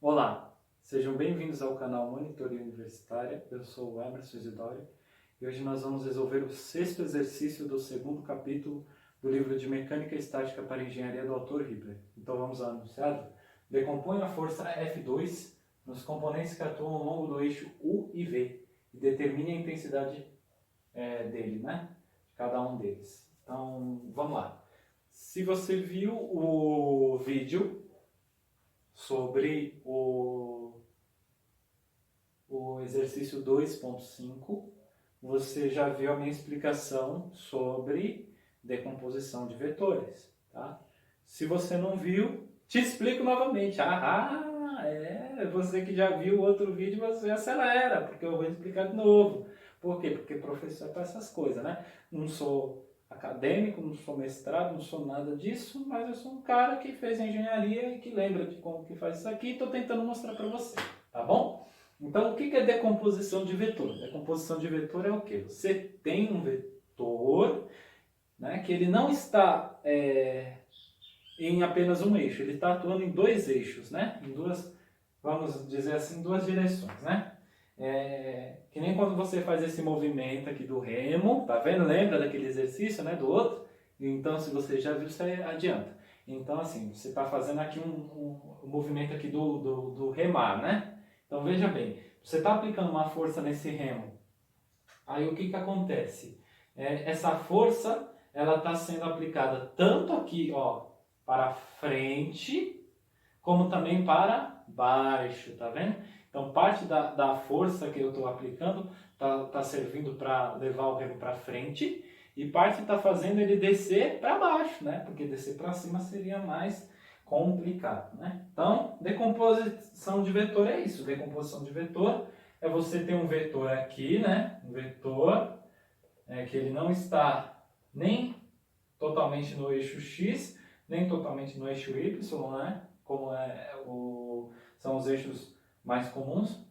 Olá, sejam bem-vindos ao canal Monitoria Universitária. Eu sou o Emerson Isidório e hoje nós vamos resolver o sexto exercício do segundo capítulo do livro de Mecânica Estática para Engenharia do autor Hibber. Então vamos ao enunciado. Decompõe a força F2 nos componentes que atuam ao longo do eixo U e V e determine a intensidade dele, né? De cada um deles. Então vamos lá. Se você viu o vídeo sobre o exercício 2.5, você já viu a minha explicação sobre decomposição de vetores, tá? Se você não viu, te explico novamente. Você que já viu o outro vídeo, você acelera, porque eu vou explicar de novo. Por quê? Porque professor é para essas coisas, né? Não sou acadêmico, não sou mestrado, não sou nada disso, mas eu sou um cara que fez engenharia e que lembra de como que faz isso aqui e estou tentando mostrar para você, tá bom? Então, o que é decomposição de vetor? Decomposição de vetor é o quê? Você tem um vetor, né, que ele não está em apenas um eixo, ele está atuando em dois eixos, né? Em duas, vamos dizer assim, duas direções, né? Que nem quando você faz esse movimento aqui do remo, tá vendo? Lembra daquele exercício, né, do outro? Então, se você já viu, você adianta. Então, assim, você está fazendo aqui um movimento aqui do remar, né? Então, veja bem, você está aplicando uma força nesse remo. Aí, o que acontece? Essa força, ela está sendo aplicada tanto aqui, ó, para frente, como também para baixo, tá vendo? Então, parte da força que eu estou aplicando tá servindo para levar o remo para frente e parte está fazendo ele descer para baixo, né? Porque descer para cima seria mais complicado, né? Então, decomposição de vetor é isso. Decomposição de vetor é você ter um vetor aqui, né? Um vetor que ele não está nem totalmente no eixo X, nem totalmente no eixo Y, né? Como são os eixos mais comuns.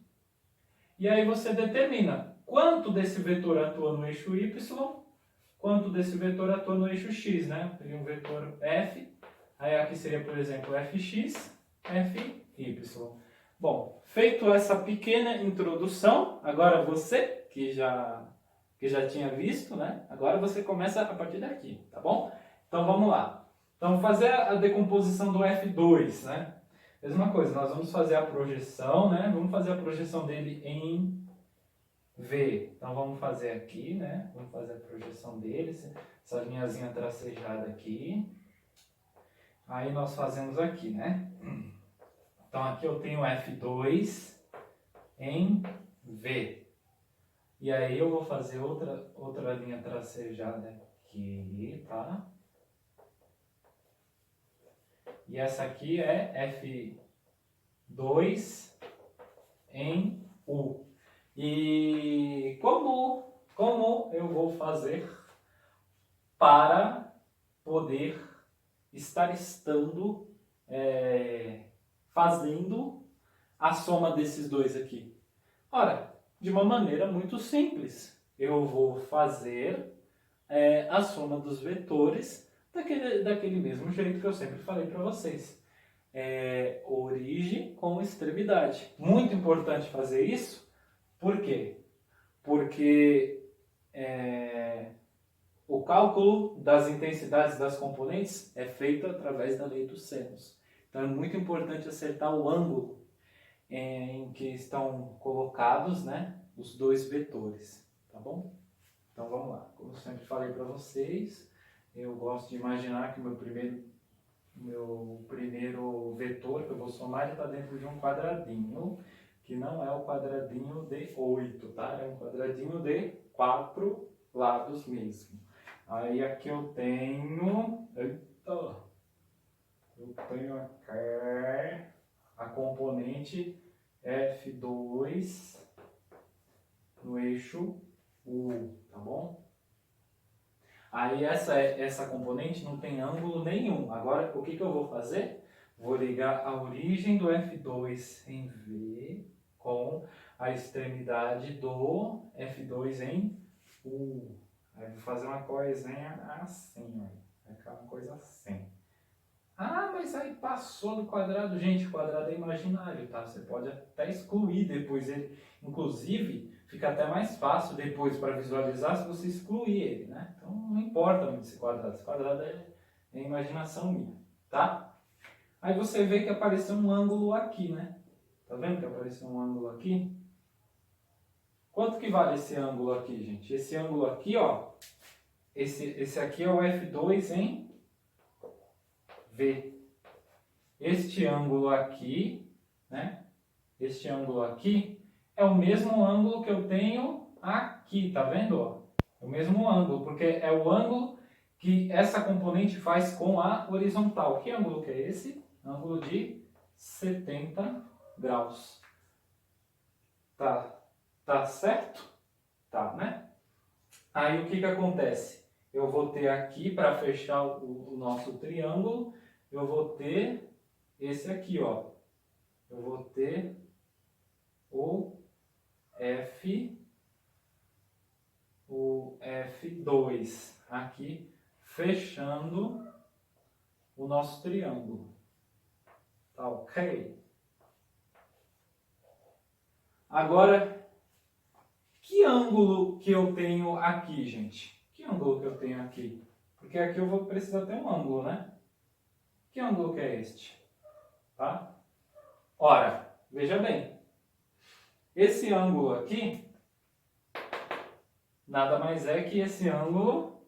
E aí você determina quanto desse vetor atua no eixo Y, quanto desse vetor atua no eixo X, né? Teria um vetor F, aí aqui seria, por exemplo, Fx, Fy. Bom, feito essa pequena introdução, agora você, que já tinha visto, né? Agora você começa a partir daqui, tá bom? Então vamos lá. Então fazer a decomposição do F2, né? Mesma coisa, nós vamos fazer a projeção, né? Vamos fazer a projeção dele em V. Então vamos fazer aqui, né? Vamos fazer a projeção dele, essa linhazinha tracejada aqui. Aí nós fazemos aqui, né? Então aqui eu tenho F2 em V. E aí eu vou fazer outra linha tracejada aqui, tá? E essa aqui é F2 em U. E como eu vou fazer para poder estar fazendo a soma desses dois aqui? Ora, de uma maneira muito simples. Eu vou fazer a soma dos vetores daquele mesmo jeito que eu sempre falei para vocês. Origem com extremidade. Muito importante fazer isso. Por quê? Porque o cálculo das intensidades das componentes é feito através da lei dos senos. Então é muito importante acertar o ângulo em que estão colocados, né, os dois vetores, tá bom? Então vamos lá. Como eu sempre falei para vocês, eu gosto de imaginar que o meu primeiro vetor que eu vou somar está dentro de um quadradinho, que não é o quadradinho de 8, tá? É um quadradinho de 4 lados mesmo. Aí aqui eu tenho... Eita! Eu tenho aqui a componente F2 no eixo U, tá bom? Aí essa componente não tem ângulo nenhum. Agora, o que eu vou fazer? Vou ligar a origem do F2 em V com a extremidade do F2 em U. Aí vou fazer uma coisinha assim, ó. Vai ficar uma coisa assim. Ah, mas aí passou do quadrado. Gente, o quadrado é imaginário, tá? Você pode até excluir depois ele. Inclusive, fica até mais fácil depois para visualizar se você excluir ele, né? Então não importa muito esse quadrado. Esse quadrado é imaginação minha, tá? Aí você vê que apareceu um ângulo aqui, né? Tá vendo que apareceu um ângulo aqui? Quanto que vale esse ângulo aqui, gente? Esse ângulo aqui, ó. Esse aqui é o F2 em V. Este ângulo aqui, né? Este ângulo aqui é o mesmo ângulo que eu tenho aqui, tá vendo? Ó? É o mesmo ângulo, porque é o ângulo que essa componente faz com a horizontal. Que ângulo que é esse? Ângulo de 70 graus. Tá certo? Tá, né? Aí o que acontece? Eu vou ter aqui, para fechar o nosso triângulo, eu vou ter esse aqui, ó. Eu vou ter o F2 aqui, fechando o nosso triângulo. Tá ok? Agora, que ângulo que eu tenho aqui, gente? Que ângulo que eu tenho aqui? Porque aqui eu vou precisar ter um ângulo, né? Que ângulo que é este? Tá? Ora, veja bem. Esse ângulo aqui nada mais é que esse ângulo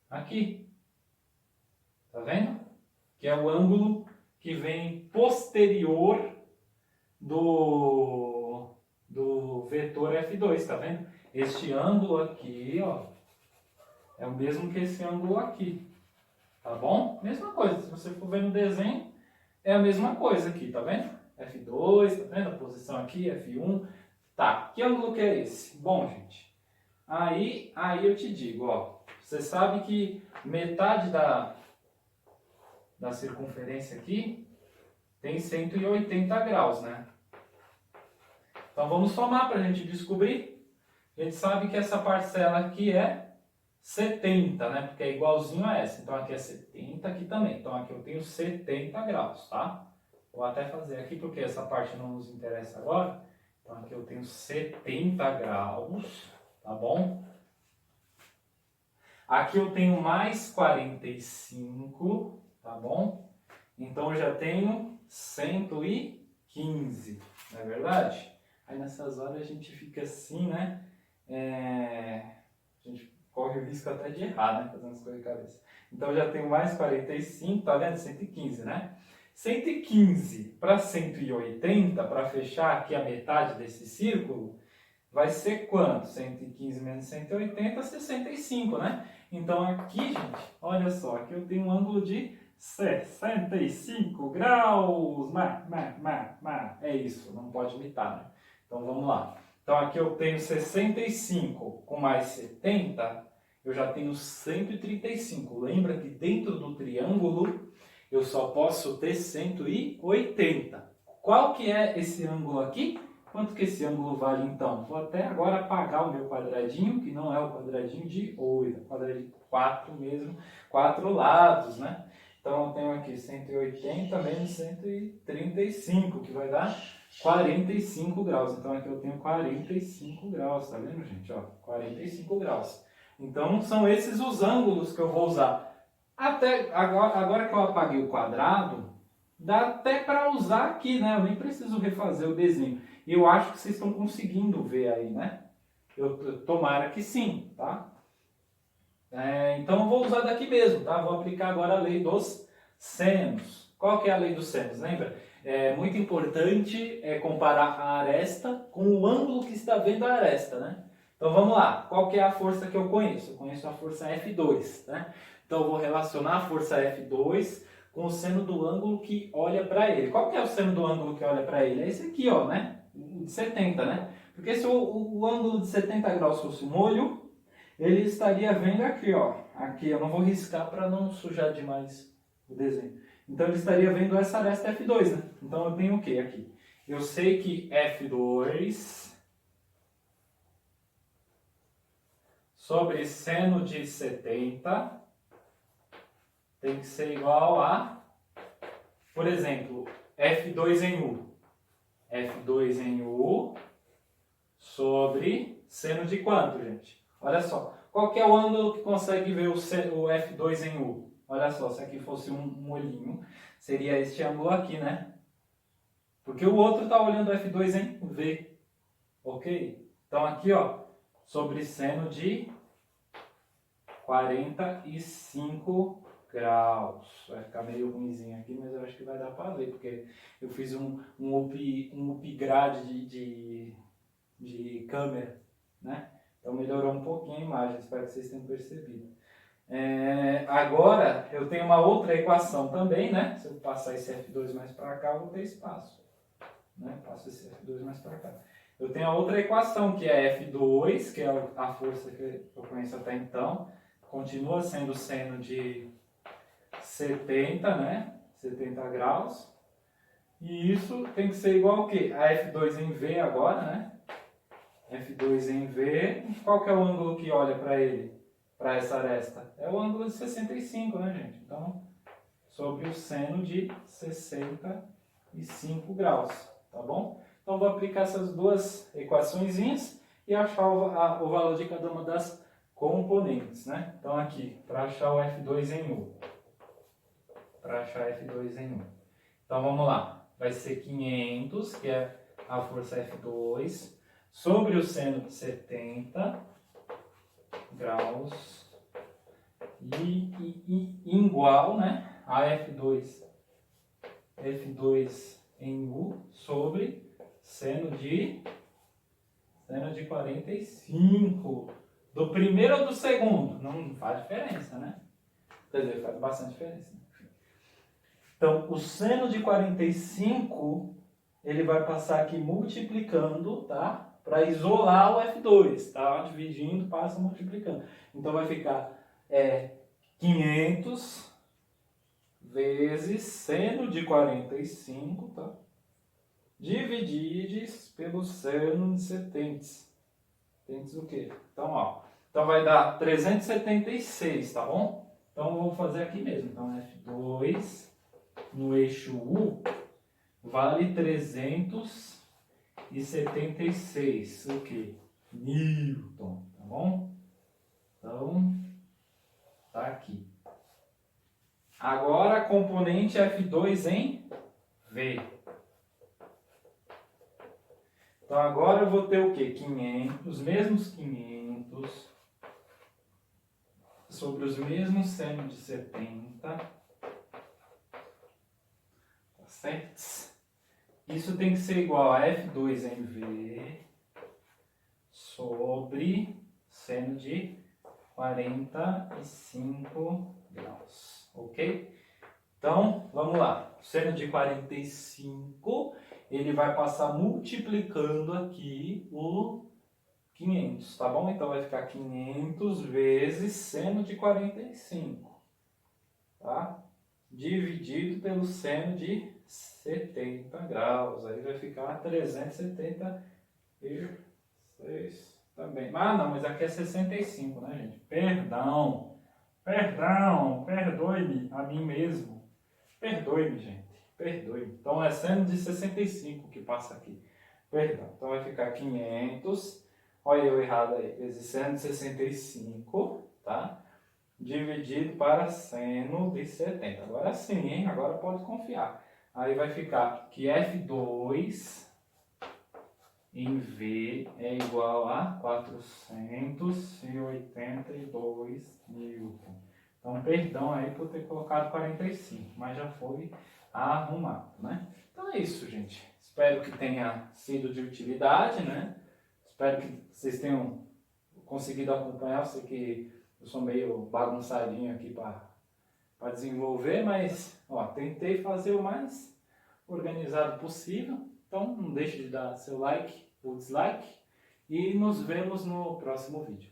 aqui. Tá vendo? Que é o ângulo que vem posterior do vetor F2, tá vendo? Este ângulo aqui, ó, é o mesmo que esse ângulo aqui, tá bom? Mesma coisa, se você for ver no desenho, é a mesma coisa aqui, tá vendo? F2, tá vendo? A posição aqui, F1. Tá, que ângulo que é esse? Bom, gente, aí eu te digo, ó, você sabe que metade da circunferência aqui tem 180 graus, né? Então vamos somar para a gente descobrir. A gente sabe que essa parcela aqui é 70, né? Porque é igualzinho a essa. Então aqui é 70, aqui também. Então aqui eu tenho 70 graus, tá? Vou até fazer aqui porque essa parte não nos interessa agora. Então aqui eu tenho 70 graus, tá bom? Aqui eu tenho mais 45, tá bom? Então eu já tenho 115, não é verdade? Aí nessas horas a gente fica assim, né? A gente corre o risco até de errar, né? Fazendo as coisas de cabeça. Então eu já tenho mais 45, tá vendo? 115, né? 115 para 180, para fechar aqui a metade desse círculo, vai ser quanto? 115 menos 180, 65, né? Então aqui, gente, olha só, aqui eu tenho um ângulo de 65 graus. É isso, não pode imitar, né? Então vamos lá. Então aqui eu tenho 65 com mais 70, eu já tenho 135. Lembra que dentro do triângulo eu só posso ter 180. Qual que é esse ângulo aqui? Quanto que esse ângulo vale então? Vou até agora apagar o meu quadradinho, que não é o quadradinho de 8, é o quadradinho de 4 mesmo, 4 lados, né? Então eu tenho aqui 180 menos 135, que vai dar 45 graus. Então aqui eu tenho 45 graus, tá vendo, gente? Ó, 45 graus. Então são esses os ângulos que eu vou usar. Até agora que eu apaguei o quadrado, dá até para usar aqui, né? Eu nem preciso refazer o desenho. E eu acho que vocês estão conseguindo ver aí, né? Tomara que sim, tá? Então eu vou usar daqui mesmo, tá? Vou aplicar agora a lei dos senos. Qual que é a lei dos senos? Lembra? É muito importante comparar a aresta com o ângulo que está vendo a aresta, né? Então vamos lá. Qual que é a força que eu conheço? Eu conheço a força F2, né? Então eu vou relacionar a força F2 com o seno do ângulo que olha para ele. Qual que é o seno do ângulo que olha para ele? É esse aqui, ó, né? O de 70, né? Porque se o ângulo de 70 graus fosse um olho, ele estaria vendo aqui, ó. Aqui, eu não vou riscar para não sujar demais o desenho. Então ele estaria vendo essa aresta F2, né? Então eu tenho o que aqui? Eu sei que F2 sobre seno de 70 tem que ser igual a por exemplo, F2 em U. F2 em U sobre seno de quanto, gente? Olha só. Qual que é o ângulo que consegue ver o F2 em U? Olha só, se aqui fosse um olhinho, seria este ângulo aqui, né? Porque o outro está olhando F2 em V. Ok? Então aqui, ó, sobre seno de 45 graus. Vai ficar meio ruimzinho aqui, mas eu acho que vai dar para ver, porque eu fiz um upgrade de câmera, né? Então melhorou um pouquinho a imagem, espero que vocês tenham percebido. Agora eu tenho uma outra equação também, né? Se eu passar esse F2 mais para cá, eu vou ter espaço. Né? Passo esse F2 mais para cá. Eu tenho a outra equação, que é F2, que é a força que eu conheço até então. Continua sendo seno de 70, né? 70 graus. E isso tem que ser igual ao quê? A F2 em V agora, né? F2 em V. Qual que é o ângulo que olha para ele? Para essa aresta? É o ângulo de 65, né, gente? Então, sobre o seno de 65 graus, tá bom? Então, vou aplicar essas duas equaçõezinhas e achar o valor de cada uma das componentes, né? Então, aqui, para achar o F2 em U. Para achar F2 em U. Então, vamos lá. Vai ser 500, que é a força F2, sobre o seno de 70 graus e igual, né, a F2 em U sobre seno de 45. Do primeiro ou do segundo? Não faz diferença, né? Quer dizer, faz bastante diferença. Então, o seno de 45, ele vai passar aqui multiplicando, tá? Para isolar o F2, tá? Dividindo, passa multiplicando. Então, vai ficar 500 vezes seno de 45, tá? Divididos pelo seno de 70. 70 o quê? Então, ó. Então, vai dar 376, tá bom? Então, eu vou fazer aqui mesmo. Então, F2 no eixo U vale 376. O quê? Newton, tá bom? Então, tá aqui. Agora, componente F2 em V. Então, agora eu vou ter o quê? 500, os mesmos 500 sobre os mesmos seno de 70. Tá certo? Isso tem que ser igual a F2 em V sobre seno de 45 graus. Ok? Então, vamos lá. O seno de 45, ele vai passar multiplicando aqui o 500, tá bom? Então, vai ficar 500 vezes seno de 45, tá? Dividido pelo seno de 70 graus. Aí vai ficar 376 também. Ah, não, mas aqui é 65, né, gente? Perdão, perdoe-me a mim mesmo. Perdoe-me, gente. Perdoe-me. Então, é seno de 65 que passa aqui. Perdão. Então, vai ficar 500. Olha eu errado aí. Vezes seno de 65, tá? Dividido para seno de 70. Agora sim, hein? Agora pode confiar. Aí vai ficar que F2 em V é igual a 482 Newton. Então, perdão aí por ter colocado 45, mas já foi arrumado, né? Então é isso, gente. Espero que tenha sido de utilidade, né? Espero que vocês tenham conseguido acompanhar. Eu sei que eu sou meio bagunçadinho aqui para desenvolver, mas ó, tentei fazer o mais organizado possível. Então, não deixe de dar seu like ou dislike e nos vemos no próximo vídeo.